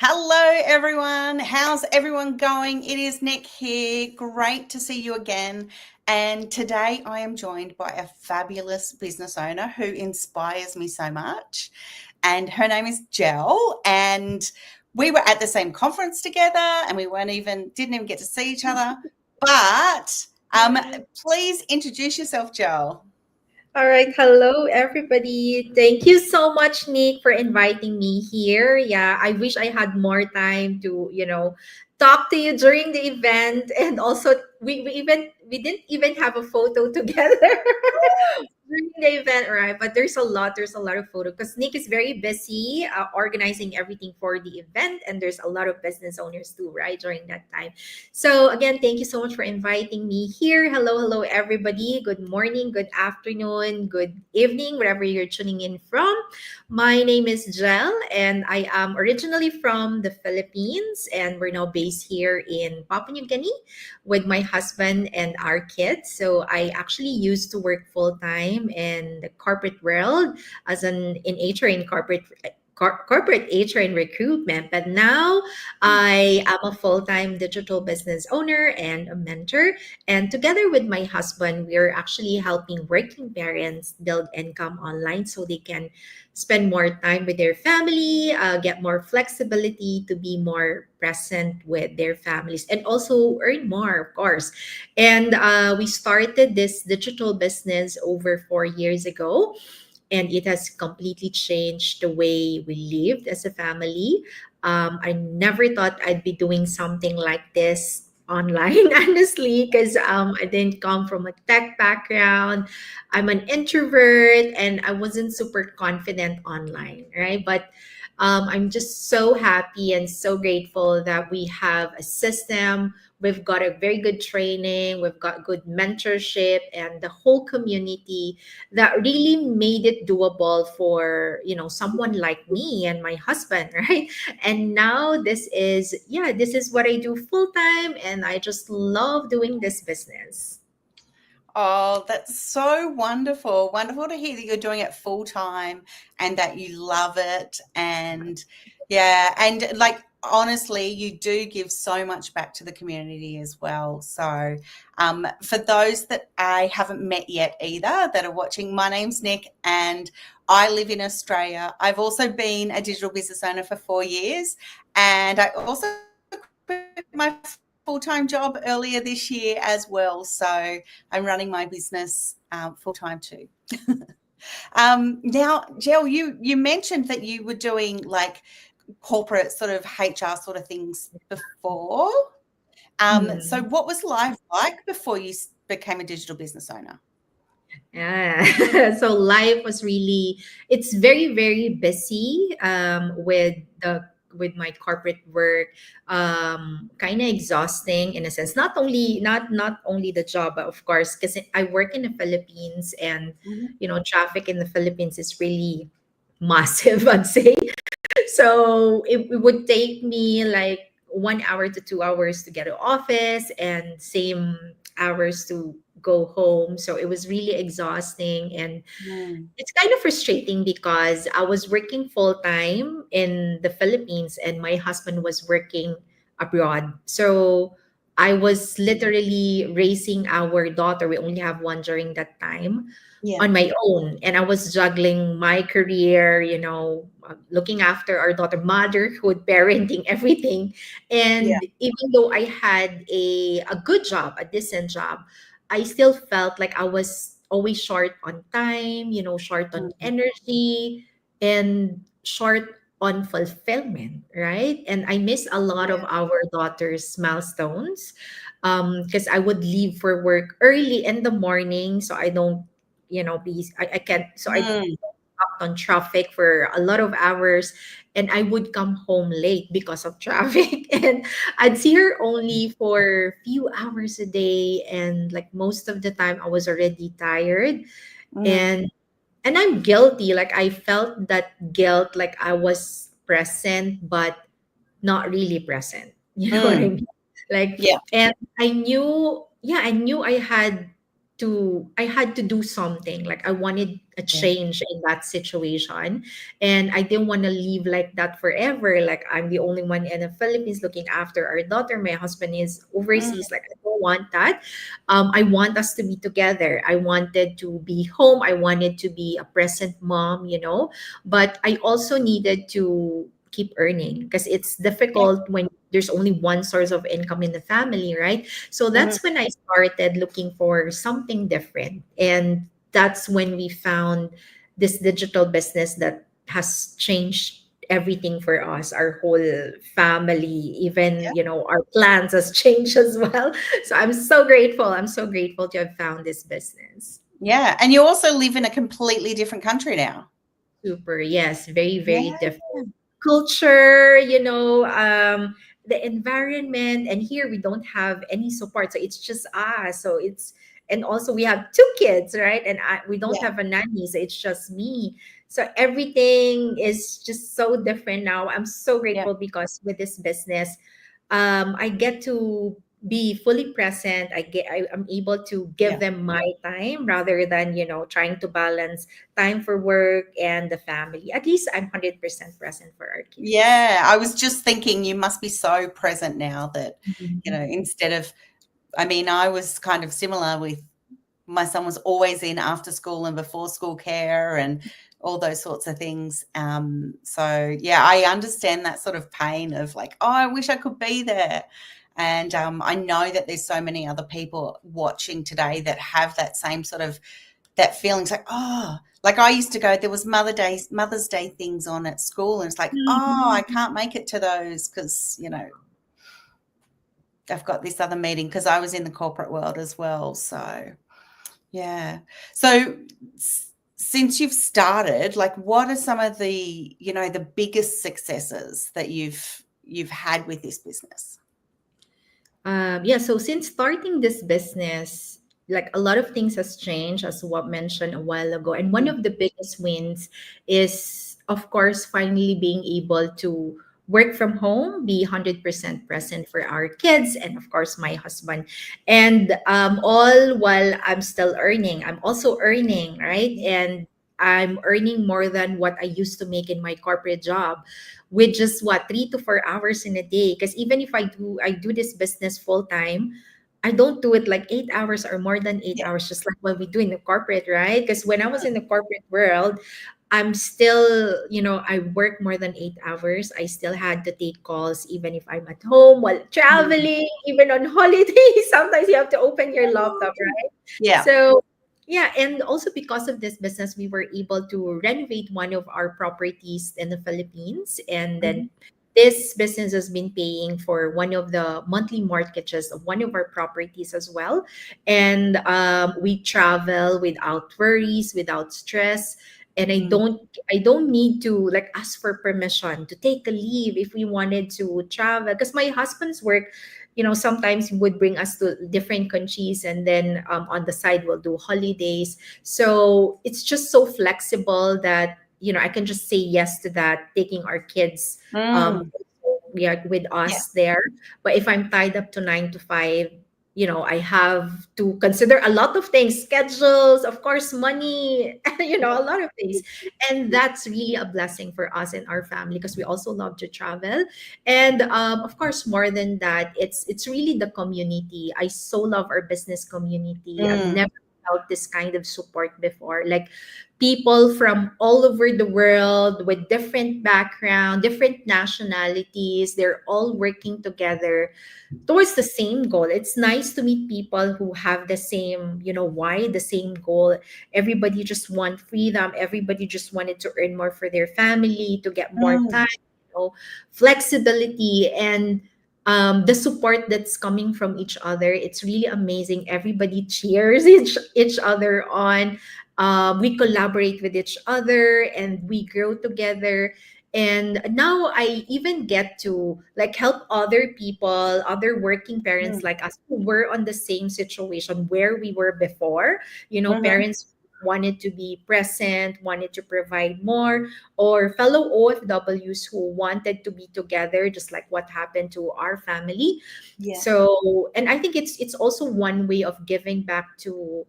Hello, everyone. How's everyone going? It is Nick here. Great to see you again. And today I am joined by a fabulous business owner who inspires me so much. And her name is Jel. And we were at the same conference together and we didn't even get to see each other. But please introduce yourself, Jel. All right. Hello, everybody. Thank you so much, Nick, for inviting me here. Yeah, I wish I had more time to, talk to you during the event. And also, we didn't even have a photo together during the event, right? But there's a lot of photo because Nick is very busy organizing everything for the event, and there's a lot of business owners too, right? During that time. So again, thank you so much for inviting me here. Hello, everybody. Good morning, good afternoon, good evening, wherever you're tuning in from. My name is Jel, and I am originally from the Philippines, and we're now based here in Papua New Guinea with my husband and our kids. So I actually used to work full time in the corporate world as an in HR in corporate HR and recruitment. But now I am a full time digital business owner and a mentor. And together with my husband, we're actually helping working parents build income online so they can spend more time with their family, get more flexibility to be more present with their families, and also earn more, of course. And we started this digital business over 4 years ago, and it has completely changed the way we lived as a family. I never thought I'd be doing something like this online, honestly, because I didn't come from a tech background. I'm an introvert and I wasn't super confident online, right? But I'm just so happy and so grateful that we have a system. We've got a very good training, we've got good mentorship, and the whole community that really made it doable for someone like me and my husband, right? And now this is what I do full time, and I just love doing this business. Oh, that's so wonderful. Wonderful to hear that you're doing it full time and that you love it. And yeah, and like honestly, you do give so much back to the community as well. So, for those that I haven't met yet either that are watching, my name's Nick and I live in Australia. I've also been a digital business owner for 4 years, and I also quit my full-time job earlier this year as well. So I'm running my business full-time too. Now, Jill, you mentioned that you were doing like corporate sort of HR sort of things before. So Mhm. what was life like before you became a digital business owner? Yeah. So life was really, it's very, very busy with my corporate work, kind of exhausting in a sense. Not only the job, but of course, because I work in the Philippines, and Mhm. traffic in the Philippines is really massive, I'd say. So it would take me like 1 hour to 2 hours to get to office, and same hours to go home. So it was really exhausting, and Mm. it's kind of frustrating because I was working full time in the Philippines and my husband was working abroad. So I was literally raising our daughter. We only have one during that time, Yeah. on my own. And I was juggling my career, looking after our daughter, motherhood, parenting, everything. Yeah. And even though I had a good job, a decent job, I still felt like I was always short on time, short on Mm. energy, and short on fulfillment, right? And I miss a lot of Yeah. our daughter's milestones, because I would leave for work early in the morning, so I don't, I can't, so I Mm. stuck on traffic for a lot of hours, and I would come home late because of traffic and I'd see her only for few hours a day, and like most of the time I was already tired, Mm. and I'm guilty, like I felt that guilt, like I was present but not really present. You know what I Mm. mean? Like, Yeah. and I knew I had I had to do something. Like I wanted a Yeah. change in that situation. And I didn't want to live like that forever. Like I'm the only one in the Philippines looking after our daughter. My husband is Mm, overseas. Like I don't want that. I want us to be together. I wanted to be home. I wanted to be a present mom, but I also needed to keep earning because it's yeah. difficult when there's only one source of income in the family, right? So Mm, that's when I started looking for something different. And that's when we found this digital business that has changed everything for us, our whole family, even, our plans has changed as well. So I'm so grateful. I'm so grateful to have found this business. yeah. And you also live in a completely different country now. Super. Yes, very, very Yeah. different culture, the environment. And here we don't have any support. So it's just us. And also we have two kids, right? And we don't Yeah. have a nanny. So it's just me. So everything is just so different now. I'm so Yeah. grateful because with this business, I get to be fully present. I'm able to give Yeah. them my time rather than, trying to balance time for work and the family. At least I'm 100% present for our kids. Yeah. I was just thinking you must be so present now that, Mhm. instead of, I mean, I was kind of similar with my son was always in after school and before school care and all those sorts of things. So yeah, I understand that sort of pain of like, oh, I wish I could be there. And I know that there's so many other people watching today that have that same sort of that feelings like, oh, like I used to go, there was Mother's Day things on at school, and it's like, oh, I Mhm. can't make it to those because, I've got this other meeting because I was in the corporate world as well. So yeah. So since you've started, like what are some of the biggest successes that you've had with this business? Yeah, so since starting this business, like a lot of things has changed, as what mentioned a while ago. And one Mm, of the biggest wins is, of course, finally being able to work from home, be 100% present for our kids, and of course, my husband. And all while I'm still earning, I'm also earning, right? yeah, And I'm earning more than what I used to make in my corporate job with just what 3 to 4 hours in a day. Because even if I do this business full time, I don't do it like 8 hours or more than eight yeah. hours, just like what we do in the corporate, right? Because when I was in the corporate world, I'm still, I work more than 8 hours. I still had to take calls even if I'm at home while Mm. traveling, even on holidays. Sometimes you have to open your laptop, right? Yeah. So, yeah, and also because of this business, we were able to renovate one of our properties in the Philippines. And then Mhm. this business has been paying for one of the monthly mortgages of one of our properties as well. And we travel without worries, without stress. And Mm. I don't need to like ask for permission to take a leave if we wanted to travel because my husband's work, sometimes he would bring us to different countries, and then on the side we'll do holidays. So it's just so flexible that I can just say yes to that, taking our kids Mm. yeah, with Yeah. us there. But if I'm tied up to 9 to 5, I have to consider a lot of things, schedules, of course, money, a lot of things. And that's really a blessing for us and our family because we also love to travel. And of course, more than that, it's really the community. I so love our business community. I've Mm. never felt this kind of support before. Like people from all over the world with different background, different nationalities, they're all working together towards the same goal. It's nice to meet people who have the same, why, the same goal. Everybody just want freedom. Everybody just wanted to earn more for their family, to get more Mm. time, flexibility, and the support that's coming from each other. It's really amazing. Everybody cheers each other on. We collaborate with each other and we grow together. And now I even get to like help other people, other working parents Mm. like us who were on the same situation where we were before. Mhm. Parents wanted to be present, wanted to provide more, or fellow OFWs who wanted to be together, just like what happened to our family. Yeah. So, and I think it's also one way of giving back to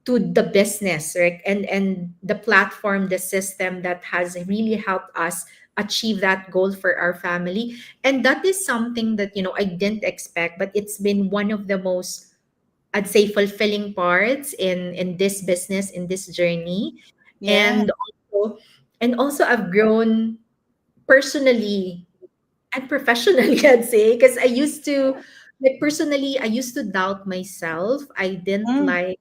to the business, right? And the platform, the system that has really helped us achieve that goal for our family. And that is something that, I didn't expect, but it's been one of the most, I'd say, fulfilling parts in this business, in this journey. Yeah. And also and also I've grown personally and professionally, I'd say, because I used to doubt myself. I didn't Mm, like,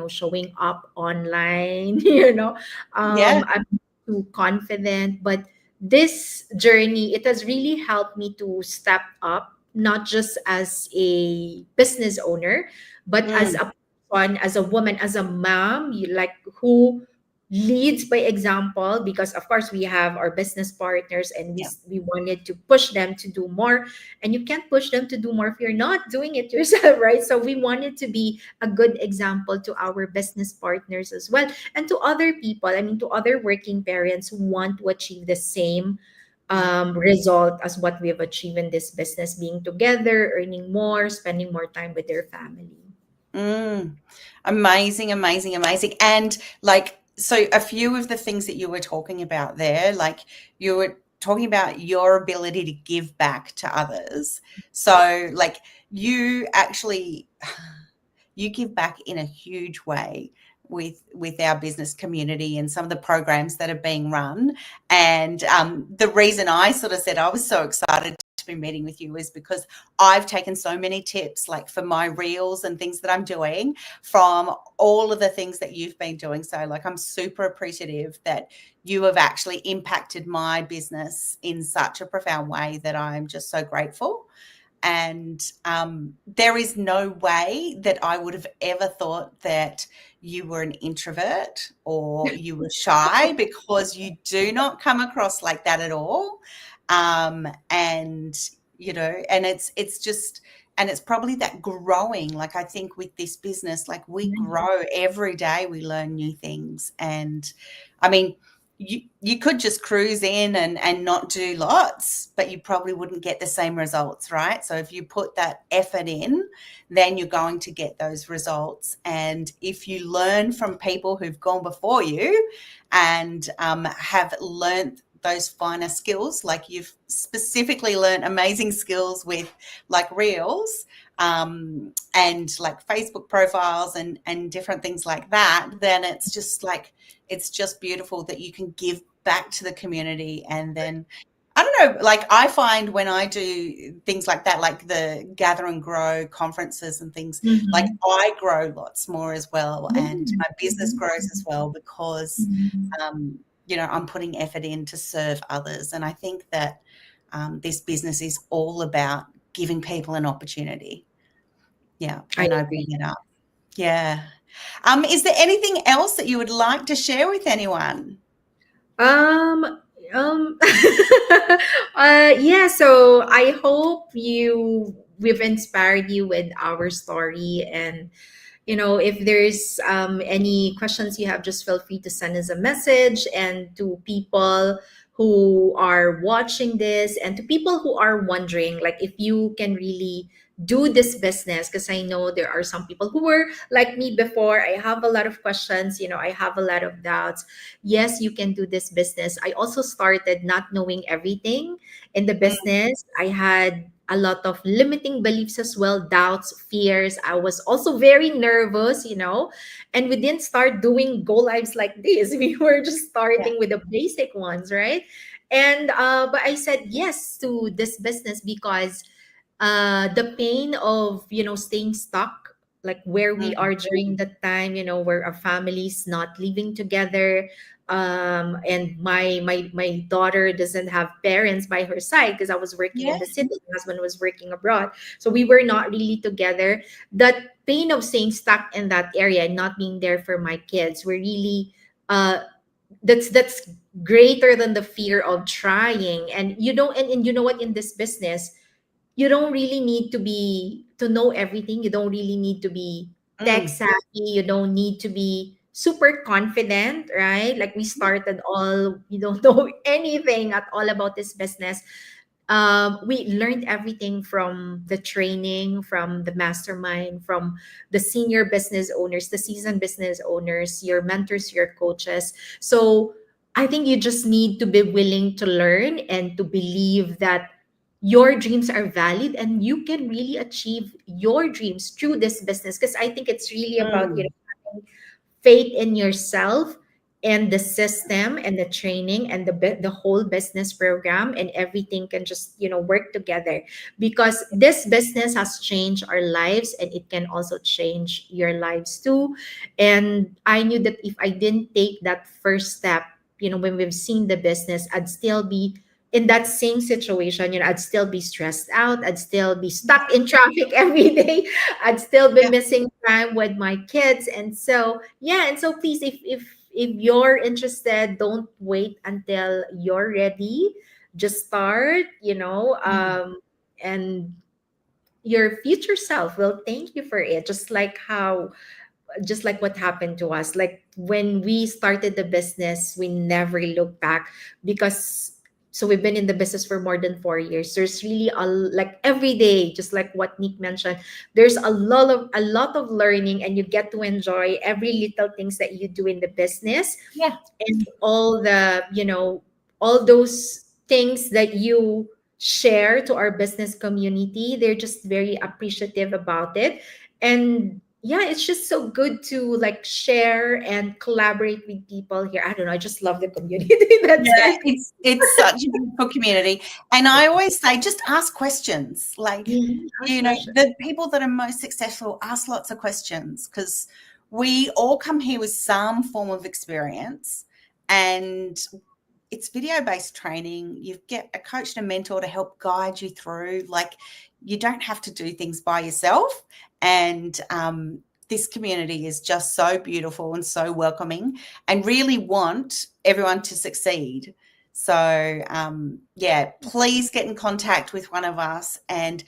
showing up online. yeah. I'm too confident, but this journey, it has really helped me to step up, not just as a business owner, but as Mm, a person, as a woman, as a mom, who leads by example, because of course we have our business partners, and yeah. we wanted to push them to do more, and you can't push them to do more if you're not doing it yourself, right? So we wanted to be a good example to our business partners as well, and to other people, I mean, to other working parents who want to achieve the same result as what we have achieved in this business, being together, earning more, spending more time with their family. Mm. Amazing, amazing, amazing. And like, so a few of the things that you were talking about there, like you were talking about your ability to give back to others. So, like, you actually you give back in a huge way with our business community and some of the programs that are being run. And the reason I sort of said I was so excited to be meeting with you is because I've taken so many tips, like for my reels and things that I'm doing, from all of the things that you've been doing. So, like, I'm super appreciative that you have actually impacted my business in such a profound way that I'm just so grateful. And there is no way that I would have ever thought that you were an introvert or you were shy, because you do not come across like that at all. And and it's just, and it's probably that growing. Like, I think with this business, like, we grow every day, we learn new things. And I mean, you could just cruise in and not do lots, but you probably wouldn't get the same results, right? So if you put that effort in, then you're going to get those results. And if you learn from people who've gone before you and have learned those finer skills, like you've specifically learned amazing skills with, like, reels, and like Facebook profiles and different things like that, then it's just like, it's just beautiful that you can give back to the community. And then, I don't know, like, I find when I do things like that, like the Gather and Grow conferences and things, like, Mhm. I grow lots more as well, and Mhm. my business grows as well, because Mhm. I'm putting effort in to serve others. And I think that this business is all about giving people an opportunity. Yeah, I and I bring agree. it up. Yeah. Is there anything else that you would like to share with anyone? Um, um, yeah, so I hope we've inspired you with our story. And if there's any questions you have, just feel free to send us a message. And to people who are watching this, and to people who are wondering, like, if you can really do this business, because I know there are some people who were like me before. I have a lot of questions, I have a lot of doubts. Yes, you can do this business. I also started not knowing everything in the Mm, business. I had a lot of limiting beliefs as well, doubts, fears. I was also very nervous, and we didn't start doing go lives like this. We were just yeah. starting with the basic ones, right? And but I said yes to this business because the pain of staying stuck, like where we Mm, are during that time, where our families not living together, and my daughter doesn't have parents by her side, because I was working yeah. in the city, my husband was working abroad, so we were not really together. That pain of staying stuck in that area and not being there for my kids were really uh that's greater than the fear of trying. And you know what, in this business, you don't really need to know everything. You don't really need to be tech Mm, savvy. You don't need to be super confident, right? Like we started all, we don't know anything at all about this business. we learned everything from the training, from the mastermind, from the senior business owners, the seasoned business owners, your mentors, your coaches. So I think you just need to be willing to learn and to believe that your dreams are valid and you can really achieve your dreams through this business. Because I think it's really about, Mm. having faith in yourself and the system and the training and the whole business program, and everything can just work together, because this business has changed our lives and it can also change your lives too. And I knew that if I didn't take that first step, when we've seen the business, I'd still be in that same situation. I'd still be stressed out, I'd still be stuck in traffic every day, I'd still be Yeah. missing time with my kids. And so, yeah, and so please, if you're interested, don't wait until you're ready. Just start, Mm. and your future self will thank you for it. Just like what happened to us. Like when we started the business, we never looked back, because so we've been in the business for more than 4 years. There's really like every day, just like what Nick mentioned, there's a lot of learning, and you get to enjoy every little things that you do in the business, Yeah. and all those things that you share to our business community. They're just very appreciative about it. And yeah, it's just so good to like share and collaborate with people here. I don't know, I just love the community. That's Yeah, it. it's such a beautiful community, and I always say just ask questions. Like, Mhm. Ask questions. the people that are most successful ask lots of questions, because we all come here with some form of experience, and it's video-based training. You get a coach and a mentor to help guide you through. Like, you don't have to do things by yourself, and this community is just so beautiful and so welcoming, and really want everyone to succeed. So, yeah, please get in contact with one of us, and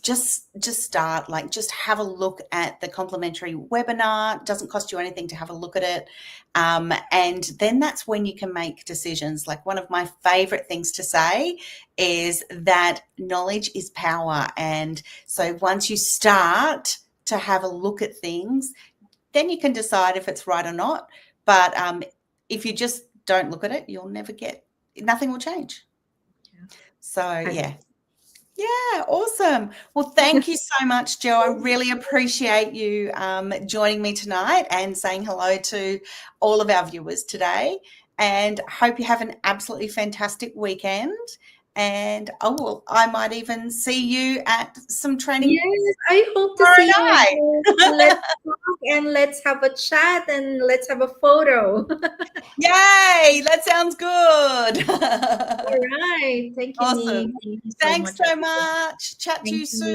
just start, like, just have a look at the complimentary webinar. It doesn't cost you anything to have a look at it, and then that's when you can make decisions. Like, one of my favorite things to say is that knowledge is power, and so once you start to have a look at things, then you can decide if it's right or not. But if you just don't look at it, you'll never get, nothing will change. So Yeah. yeah. Yeah, awesome. Well, thank you so much, Joe. I really appreciate you joining me tonight and saying hello to all of our viewers today. And hope you have an absolutely fantastic weekend. And oh, well, I might even see you at some training Yes, I hope to tomorrow see you night. again. Let's talk and let's have a chat and let's have a photo. Yay, that sounds good. All right. Thank you, Nick. Awesome. Thank you so Thanks much, so everyone. much. Chat to Thank you soon. you.